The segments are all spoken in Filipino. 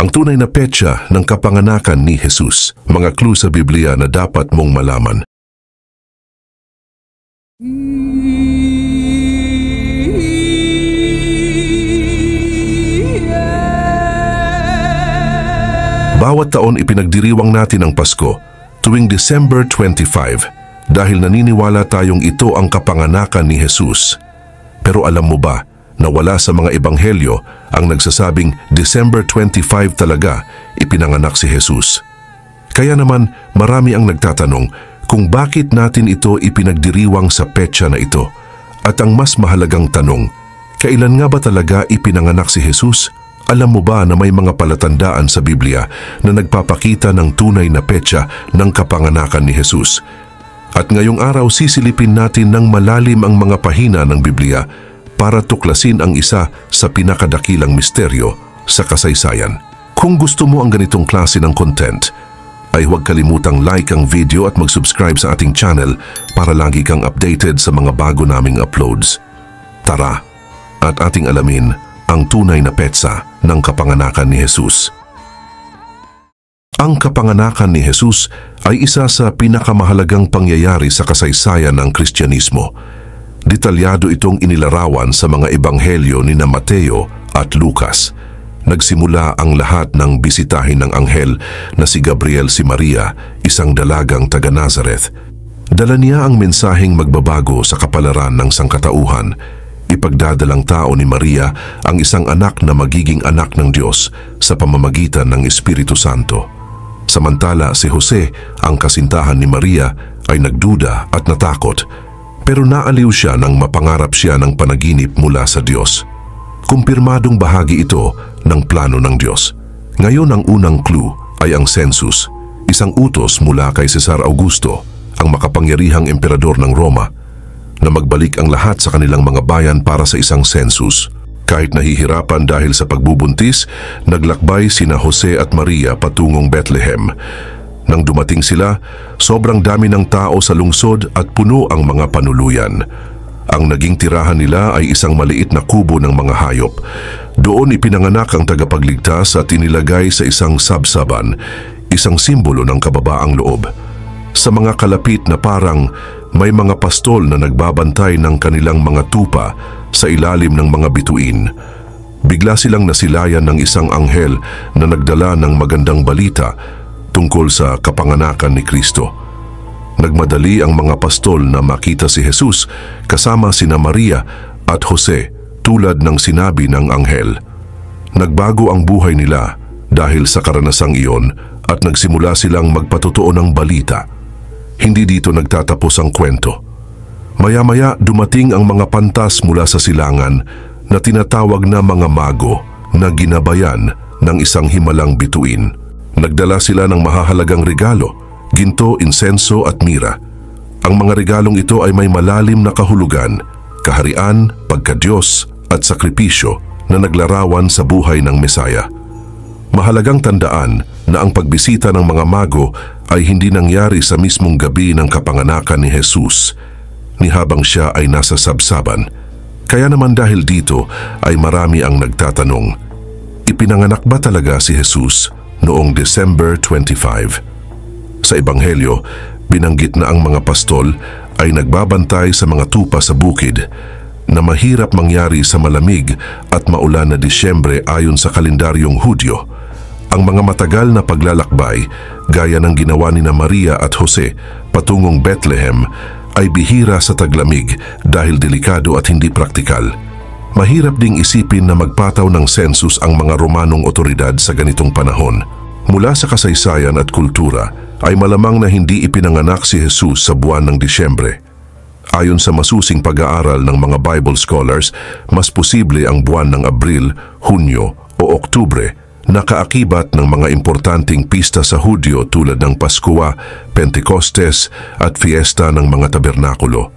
Ang tunay na petsa ng kapanganakan ni Jesus. Mga clue sa Biblia na dapat mong malaman. Bawat taon ipinagdiriwang natin ang Pasko tuwing December 25 dahil naniniwala tayong ito ang kapanganakan ni Jesus. Pero alam mo ba na wala sa mga ebanghelyo ang nagsasabing December 25 talaga ipinanganak si Jesus? Kaya naman marami ang nagtatanong kung bakit natin ito ipinagdiriwang sa petsa na ito. At ang mas mahalagang tanong, kailan nga ba talaga ipinanganak si Jesus? Alam mo ba na may mga palatandaan sa Biblia na nagpapakita ng tunay na petsa ng kapanganakan ni Jesus? At ngayong araw sisilipin natin ng malalim ang mga pahina ng Biblia para tuklasin ang isa sa pinakadakilang misteryo sa kasaysayan. Kung gusto mo ang ganitong klase ng content, ay huwag kalimutang like ang video at mag-subscribe sa ating channel para lagi kang updated sa mga bago naming uploads. Tara, at ating alamin ang tunay na petsa ng kapanganakan ni Jesus. Ang kapanganakan ni Jesus ay isa sa pinakamahalagang pangyayari sa kasaysayan ng Kristyanismo. Detalyado itong inilarawan sa mga ebanghelyo ni Mateo at Lucas. Nagsimula ang lahat ng bisitahin ng anghel na si Gabriel si Maria, isang dalagang taga Nazareth. Dala niya ang mensaheng magbabago sa kapalaran ng sangkatauhan. Ipagdadalang tao ni Maria ang isang anak na magiging anak ng Diyos sa pamamagitan ng Espiritu Santo. Samantala si Jose, ang kasintahan ni Maria, ay nagduda at natakot. Pero naaliw siya nang mapangarap siya ng panaginip mula sa Diyos. Kumpirmadong bahagi ito ng plano ng Diyos. Ngayon ang unang clue ay ang census, isang utos mula kay Cesar Augusto, ang makapangyarihang emperador ng Roma, na magbalik ang lahat sa kanilang mga bayan para sa isang census. Kahit nahihirapan dahil sa pagbubuntis, naglakbay sina Jose at Maria patungong Bethlehem. Nang dumating sila, sobrang dami ng tao sa lungsod at puno ang mga panuluyan. Ang naging tirahan nila ay isang maliit na kubo ng mga hayop. Doon ipinanganak ang tagapagligtas at inilagay sa isang sabsaban, isang simbolo ng kababaang loob. Sa mga kalapit na parang may mga pastol na nagbabantay ng kanilang mga tupa sa ilalim ng mga bituin. Bigla silang nasilayan ng isang anghel na nagdala ng magandang balita tungkol sa kapanganakan ni Kristo. Nagmadali ang mga pastol na makita si Jesus kasama sina Maria at Jose tulad ng sinabi ng anghel. Nagbago ang buhay nila dahil sa karanasang iyon at nagsimula silang magpatotoo ng balita. Hindi dito nagtatapos ang kwento. Maya-maya dumating ang mga pantas mula sa silangan na tinatawag na mga mago na ginabayan ng isang himalang bituin. Nagdala sila ng mahahalagang regalo, ginto, insenso at mira. Ang mga regalong ito ay may malalim na kahulugan, kaharian, pagkadiyos at sakripisyo na naglarawan sa buhay ng Mesaya. Mahalagang tandaan na ang pagbisita ng mga mago ay hindi nangyari sa mismong gabi ng kapanganakan ni Jesus, ni habang siya ay nasa sabsaban. Kaya naman dahil dito ay marami ang nagtatanong, ipinanganak ba talaga si Jesus noong December 25? Sa ebanghelyo, binanggit na ang mga pastol ay nagbabantay sa mga tupa sa bukid na mahirap mangyari sa malamig at maulan na Disyembre ayon sa kalendaryong Hudyo. Ang mga matagal na paglalakbay, gaya ng ginawa ni Maria at Jose patungong Bethlehem, ay bihira sa taglamig dahil delikado at hindi praktikal. Mahirap ding isipin na magpataw ng census ang mga Romanong otoridad sa ganitong panahon. Mula sa kasaysayan at kultura, ay malamang na hindi ipinanganak si Jesus sa buwan ng Disyembre. Ayon sa masusing pag-aaral ng mga Bible scholars, mas posible ang buwan ng Abril, Hunyo o Oktubre na kaakibat ng mga importanteng pista sa Hudyo tulad ng Paskwa, Pentecostes at Fiesta ng mga Tabernakulo.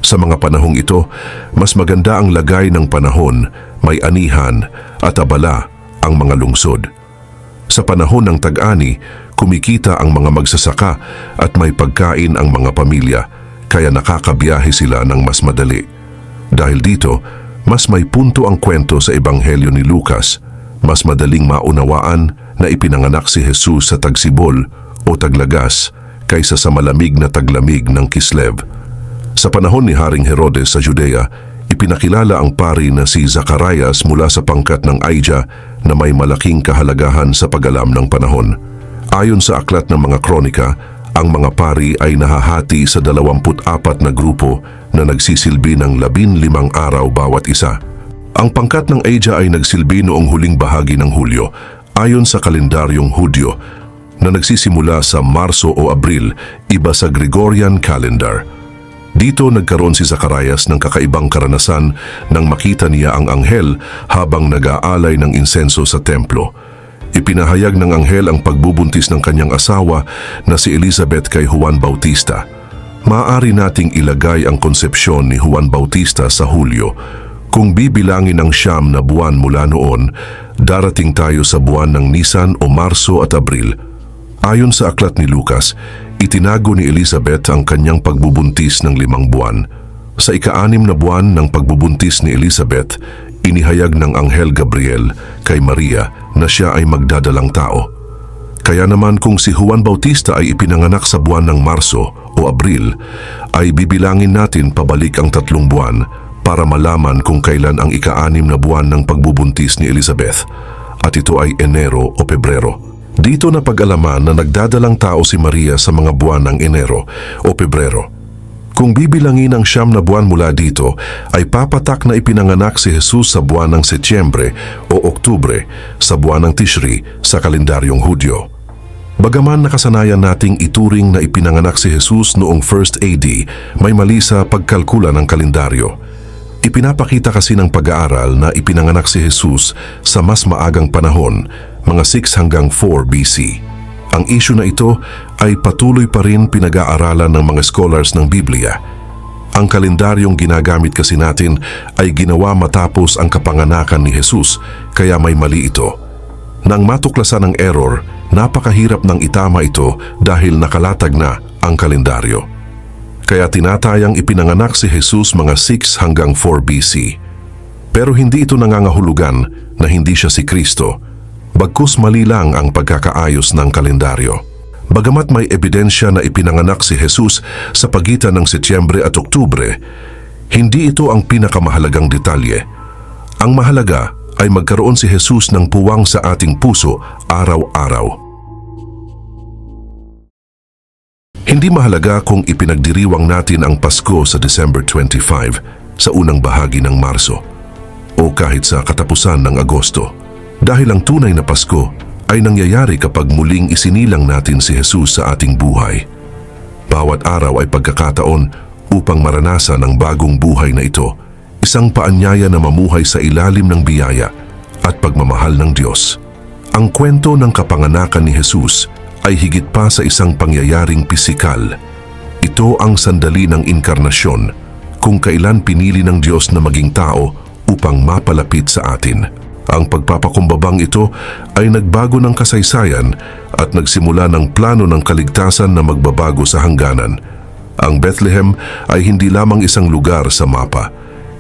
Sa mga panahong ito, mas maganda ang lagay ng panahon, may anihan at abala ang mga lungsod. Sa panahon ng tag-ani, kumikita ang mga magsasaka at may pagkain ang mga pamilya, kaya nakakabiyahe sila ng mas madali. Dahil dito, mas may punto ang kwento sa Ebanghelyo ni Lucas. Mas madaling maunawaan na ipinanganak si Jesus sa tagsibol o taglagas kaysa sa malamig na taglamig ng Kislev. Sa panahon ni Haring Herodes sa Judea, ipinakilala ang pari na si Zacarias mula sa pangkat ng Aija na may malaking kahalagahan sa pag-alam ng panahon. Ayon sa aklat ng mga kronika, ang mga pari ay nahahati sa 24 na grupo na nagsisilbi ng 15 araw bawat isa. Ang pangkat ng Aija ay nagsilbi noong huling bahagi ng Hulyo, ayon sa kalendaryong Hudyo, na nagsisimula sa Marso o Abril, iba sa Gregorian calendar. Dito nagkaroon si Zacarias ng kakaibang karanasan nang makita niya ang anghel habang nag-aalay ng insenso sa templo. Ipinahayag ng anghel ang pagbubuntis ng kanyang asawa na si Elizabeth kay Juan Bautista. Maaari nating ilagay ang konsepsyon ni Juan Bautista sa Hulyo. Kung bibilangin ang 9 na buwan mula noon, darating tayo sa buwan ng Nisan o Marso at Abril. Ayon sa aklat ni Lucas, itinago ni Elizabeth ang kanyang pagbubuntis ng 5 buwan. Sa ika-6 na buwan ng pagbubuntis ni Elizabeth, inihayag ng Anghel Gabriel kay Maria na siya ay magdadalang tao. Kaya naman kung si Juan Bautista ay ipinanganak sa buwan ng Marso o Abril, ay bibilangin natin pabalik ang 3 buwan para malaman kung kailan ang ika-6 na buwan ng pagbubuntis ni Elizabeth, at ito ay Enero o Pebrero. Dito na pag-alaman na nagdadalang tao si Maria sa mga buwan ng Enero o Pebrero. Kung bibilangin ang 9 na buwan mula dito, ay papatak na ipinanganak si Jesus sa buwan ng Setyembre o Oktubre sa buwan ng Tishri sa kalendaryong Hudyo. Bagaman nakasanayan nating ituring na ipinanganak si Jesus noong 1st AD, may mali sa pagkalkula ng kalendaryo. Ipinapakita kasi ng pag-aaral na ipinanganak si Jesus sa mas maagang panahon, mga 6 hanggang 4 BC. Ang issue na ito ay patuloy pa rin pinag-aaralan ng mga scholars ng Biblia. Ang kalendaryong ginagamit kasi natin ay ginawa matapos ang kapanganakan ni Jesus, kaya may mali ito. Nang matuklasan ang error, napakahirap ng itama ito dahil nakalatag na ang kalendaryo. Kaya tinatayang ipinanganak si Jesus mga 6 hanggang 4 BC. Pero hindi ito nangangahulugan na hindi siya si Kristo. Bagkus mali lang ang pagkakaayos ng kalendaryo. Bagamat may ebidensya na ipinanganak si Jesus sa pagitan ng Setyembre at Oktubre, hindi ito ang pinakamahalagang detalye. Ang mahalaga ay magkaroon si Jesus ng puwang sa ating puso araw-araw. Hindi mahalaga kung ipinagdiriwang natin ang Pasko sa December 25 sa unang bahagi ng Marso o kahit sa katapusan ng Agosto, dahil ang tunay na Pasko ay nangyayari kapag muling isinilang natin si Jesus sa ating buhay. Bawat araw ay pagkakataon upang maranasan ang bagong buhay na ito, isang paanyaya na mamuhay sa ilalim ng biyaya at pagmamahal ng Diyos. Ang kwento ng kapanganakan ni Jesus ay higit pa sa isang pangyayaring pisikal. Ito ang sandali ng inkarnasyon, kung kailan pinili ng Diyos na maging tao upang mapalapit sa atin. Ang pagpapakumbabang ito ay nagbago ng kasaysayan at nagsimula ng plano ng kaligtasan na magbabago sa hangganan. Ang Bethlehem ay hindi lamang isang lugar sa mapa.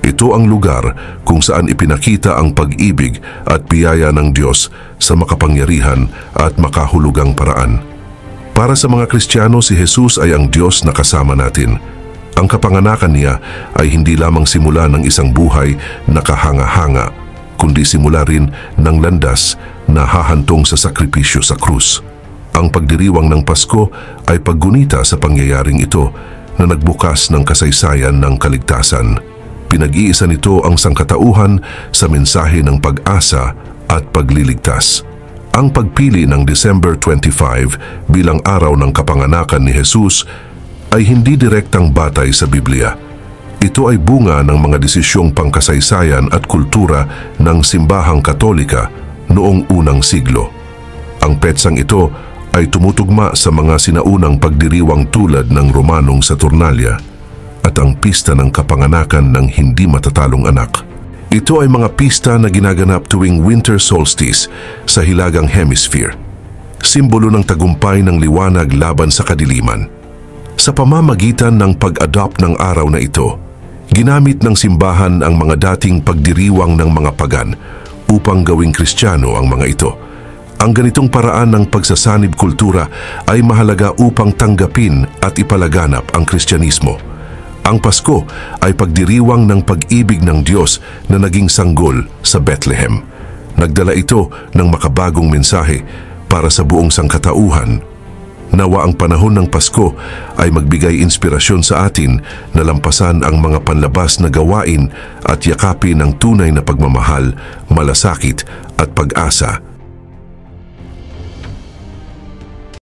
Ito ang lugar kung saan ipinakita ang pag-ibig at biyaya ng Diyos sa makapangyarihan at makahulugang paraan. Para sa mga Kristiyano, si Jesus ay ang Diyos na kasama natin. Ang kapanganakan niya ay hindi lamang simula ng isang buhay na kahanga-hanga, kundi simula rin ng landas na hahantong sa sakripisyo sa krus. Ang pagdiriwang ng Pasko ay paggunita sa pangyayaring ito na nagbukas ng kasaysayan ng kaligtasan. Pinag-iisa nito ang sangkatauhan sa mensahe ng pag-asa at pagliligtas. Ang pagpili ng December 25 bilang araw ng kapanganakan ni Jesus ay hindi direktang batay sa Biblia. Ito ay bunga ng mga desisyong pangkasaysayan at kultura ng simbahang Katolika noong unang siglo. Ang petsang ito ay tumutugma sa mga sinaunang pagdiriwang tulad ng Romanong Saturnalia at ang pista ng kapanganakan ng hindi matatalong anak. Ito ay mga pista na ginaganap tuwing winter solstice sa hilagang hemisphere, simbolo ng tagumpay ng liwanag laban sa kadiliman. Sa pamamagitan ng pag-adopt ng araw na ito, ginamit ng simbahan ang mga dating pagdiriwang ng mga pagan upang gawing Kristiyano ang mga ito. Ang ganitong paraan ng pagsasanib kultura ay mahalaga upang tanggapin at ipalaganap ang Kristyanismo. Ang Pasko ay pagdiriwang ng pag-ibig ng Diyos na naging sanggol sa Bethlehem. Nagdala ito ng makabagong mensahe para sa buong sangkatauhan. Nawa ang panahon ng Pasko ay magbigay inspirasyon sa atin na lampasan ang mga panlabas na gawain at yakapin ang tunay na pagmamahal, malasakit at pag-asa